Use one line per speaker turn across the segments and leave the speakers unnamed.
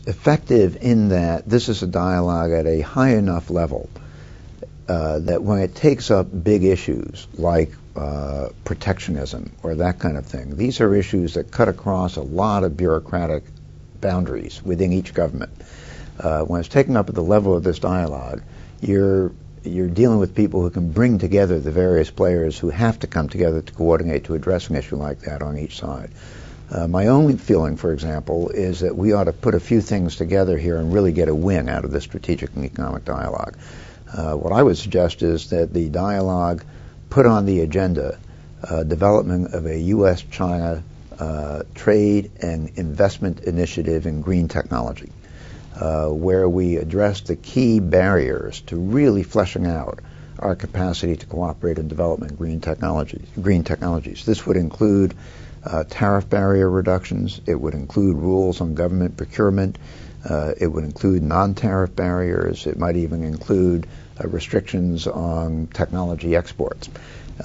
effective in that this is a dialogue at a high enough level that when it takes up big issues like protectionism or that kind of thing, these are issues that cut across a lot of bureaucratic boundaries within each government. When it's taken up at the level of this dialogue, you're dealing with people who can bring together the various players who have to come together to coordinate to address an issue like that on each side. My only feeling, for example, is that we ought to put a few things together here and really get a win out of this strategic and economic dialogue. What I would suggest is that the dialogue put on the agenda development of a U.S.-China trade and investment initiative in green technology, where we address the key barriers to really fleshing out our capacity to cooperate in development green technologies. This would include tariff barrier reductions. It would include rules on government procurement. It would include non-tariff barriers. It might even include restrictions on technology exports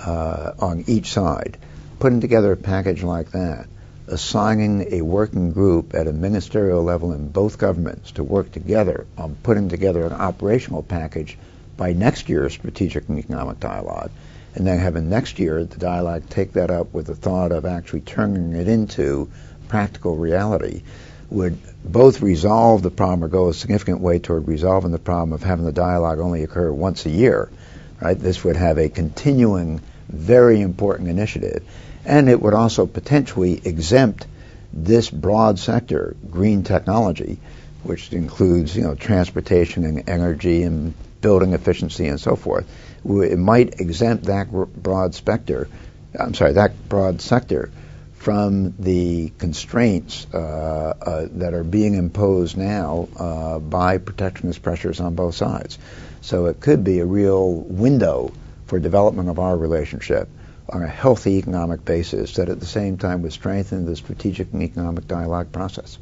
on each side. Putting together a package like that, assigning a working group at a ministerial level in both governments to work together on putting together an operational package by next year's strategic and economic dialogue, and then having next year the dialogue take that up with the thought of actually turning it into practical reality, would both resolve the problem or go a significant way toward resolving the problem of having the dialogue only occur once a year. Right? This would have a continuing, very important initiative, and it would also potentially exempt this broad sector, green technology, which includes, transportation and energy and building efficiency and so forth. It might exempt that broad sector from the constraints that are being imposed now by protectionist pressures on both sides. So it could be a real window for development of our relationship on a healthy economic basis that at the same time would strengthen the strategic and economic dialogue process.